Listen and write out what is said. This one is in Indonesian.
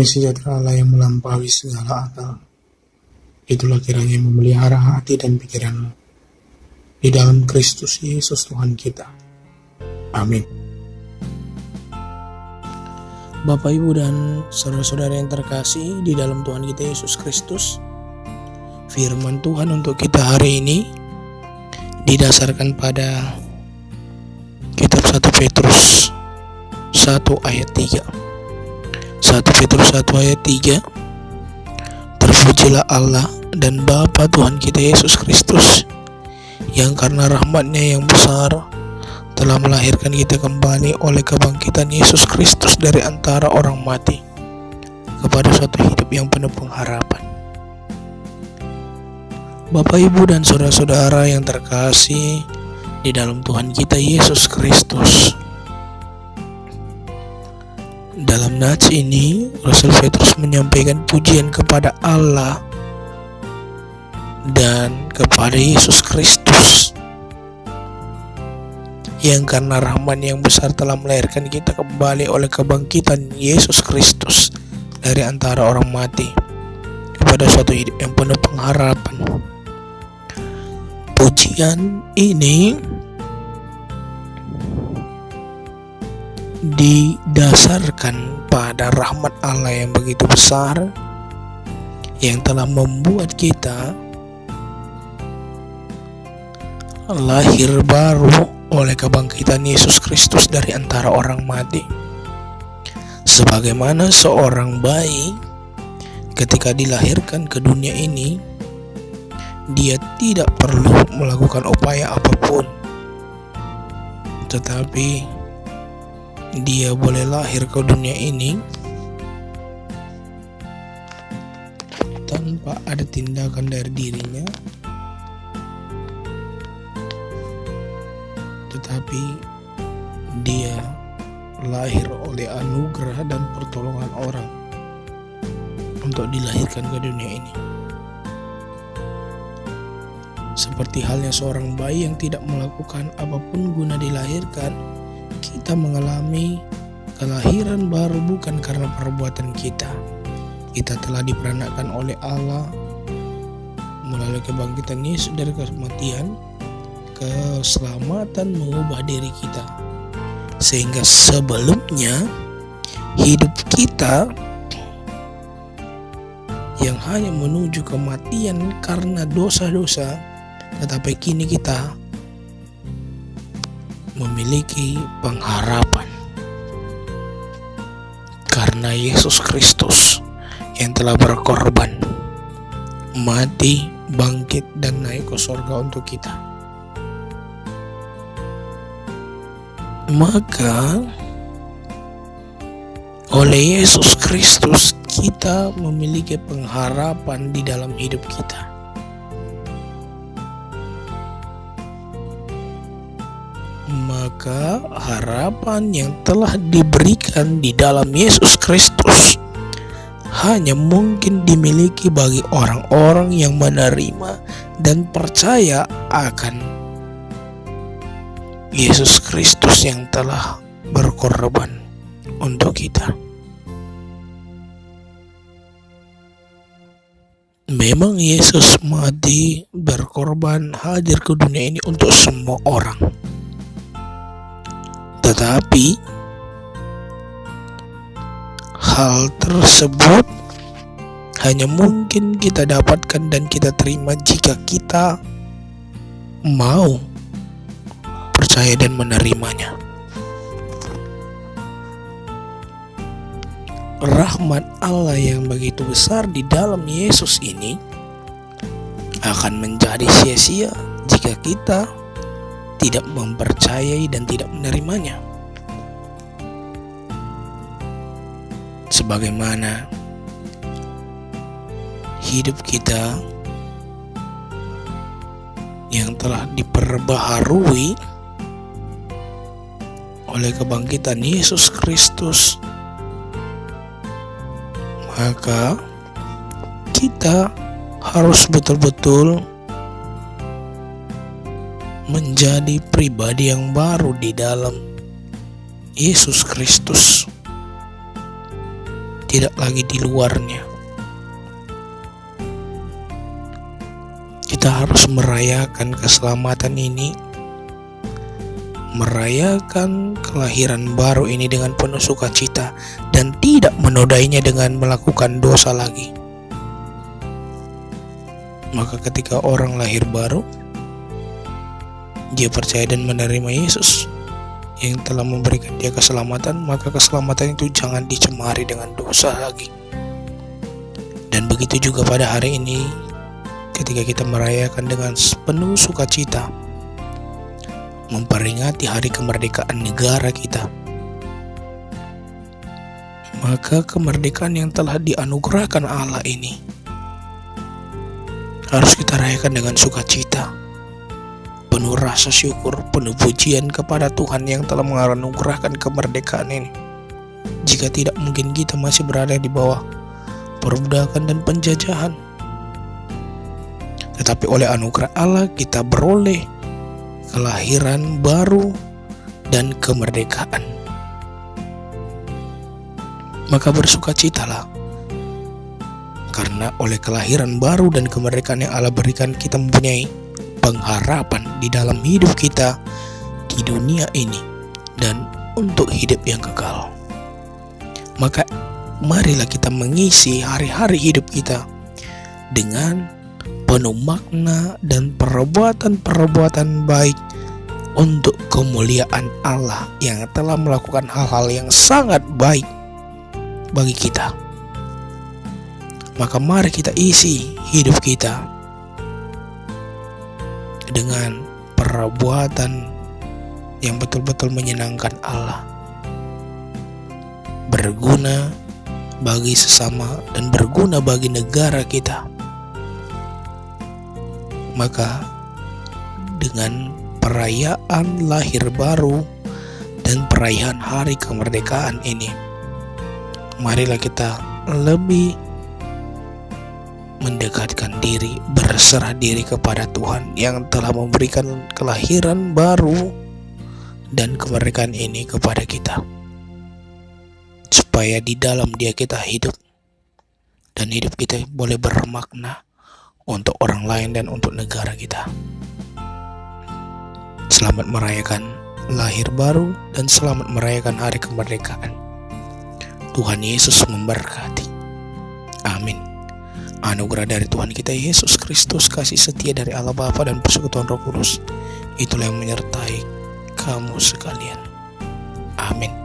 Damai sejahtera Allah yang melampaui segala akal, itulah kiranya yang memelihara hati dan pikiranmu di dalam Kristus Yesus Tuhan kita. Amin. Bapak, Ibu, dan saudara-saudara yang terkasih di dalam Tuhan kita Yesus Kristus, firman Tuhan untuk kita hari ini didasarkan pada kitab 1 Petrus 1 ayat 3. 1 Petrus 1 ayat 3. Terpujilah Allah dan Bapa Tuhan kita Yesus Kristus, yang karena rahmat-Nya yang besar telah melahirkan kita kembali oleh kebangkitan Yesus Kristus dari antara orang mati kepada suatu hidup yang penuh pengharapan. Bapak, Ibu, dan saudara-saudara yang terkasih di dalam Tuhan kita Yesus Kristus, dalam nats ini Rasul Petrus menyampaikan pujian kepada Allah dan kepada Yesus Kristus, yang karena rahmat yang besar telah melahirkan kita kembali oleh kebangkitan Yesus Kristus dari antara orang mati kepada suatu hidup yang penuh pengharapan. Pujian ini didasarkan pada rahmat Allah yang begitu besar, yang telah membuat kita lahir baru oleh kebangkitan Yesus Kristus dari antara orang mati. Sebagaimana seorang bayi ketika dilahirkan ke dunia ini, dia tidak perlu melakukan upaya apapun, tetapi dia boleh lahir ke dunia ini tanpa ada tindakan dari dirinya, tetapi dia lahir oleh anugerah dan pertolongan orang untuk dilahirkan ke dunia ini. Seperti halnya seorang bayi yang tidak melakukan apapun guna dilahirkan, kita mengalami kelahiran baru bukan karena perbuatan kita. Kita telah diperanakan oleh Allah melalui kebangkitan Yesus dari kematian. Keselamatan mengubah diri kita, sehingga sebelumnya hidup kita yang hanya menuju kematian karena dosa-dosa, tetapi kini kita memiliki pengharapan karena Yesus Kristus yang telah berkorban, mati, bangkit, dan naik ke surga untuk kita. Maka oleh Yesus Kristus kita memiliki pengharapan di dalam hidup kita. Maka harapan yang telah diberikan di dalam Yesus Kristus hanya mungkin dimiliki bagi orang-orang yang menerima dan percaya akan Yesus Kristus yang telah berkorban untuk kita. Memang Yesus mati, berkorban, hadir ke dunia ini untuk semua orang. Tetapi hal tersebut hanya mungkin kita dapatkan dan kita terima jika kita mau percaya dan menerimanya. Rahmat Allah yang begitu besar di dalam Yesus ini akan menjadi sia-sia jika kita tidak mempercayai dan tidak menerimanya. Sebagaimana hidup kita yang telah diperbaharui oleh kebangkitan Yesus Kristus, maka kita harus betul-betul menjadi pribadi yang baru di dalam Yesus Kristus. tidak lagi di luarnya. Kita harus merayakan keselamatan ini, merayakan kelahiran baru ini dengan penuh sukacita dan tidak menodainya dengan melakukan dosa lagi. Maka ketika orang lahir baru, dia percaya dan menerima Yesus yang telah memberikan dia keselamatan, maka keselamatan itu jangan dicemari dengan dosa lagi. Dan begitu juga pada hari ini, ketika kita merayakan dengan penuh sukacita, memperingati hari kemerdekaan negara kita, maka kemerdekaan yang telah dianugerahkan Allah ini harus kita rayakan dengan sukacita, penuh rasa syukur, penuh pujian kepada Tuhan yang telah menganugerahkan kemerdekaan ini. Jika tidak, mungkin kita masih berada di bawah perbudakan dan penjajahan. Tetapi oleh anugerah Allah kita beroleh kelahiran baru dan kemerdekaan. Maka bersukacitalah, karena oleh kelahiran baru dan kemerdekaan yang Allah berikan, kita mempunyai pengharapan di dalam hidup kita di dunia ini dan untuk hidup yang kekal. Maka marilah kita mengisi hari-hari hidup kita dengan penuh makna dan perbuatan-perbuatan baik untuk kemuliaan Allah yang telah melakukan hal-hal yang sangat baik bagi kita. Maka mari kita isi hidup kita dengan perbuatan yang betul-betul menyenangkan Allah, berguna bagi sesama dan berguna bagi negara kita. Maka dengan perayaan lahir baru dan perayaan hari kemerdekaan ini, marilah kita lebih mendekatkan diri, berserah diri kepada Tuhan yang telah memberikan kelahiran baru dan kemerdekaan ini kepada kita, supaya di dalam Dia kita hidup dan hidup kita boleh bermakna untuk orang lain dan untuk negara kita. Selamat merayakan lahir baru dan selamat merayakan hari kemerdekaan. Tuhan Yesus memberkati. Amin. Anugerah dari Tuhan kita Yesus Kristus, kasih setia dari Allah Bapa dan persekutuan Roh Kudus, itulah yang menyertai kamu sekalian. Amin.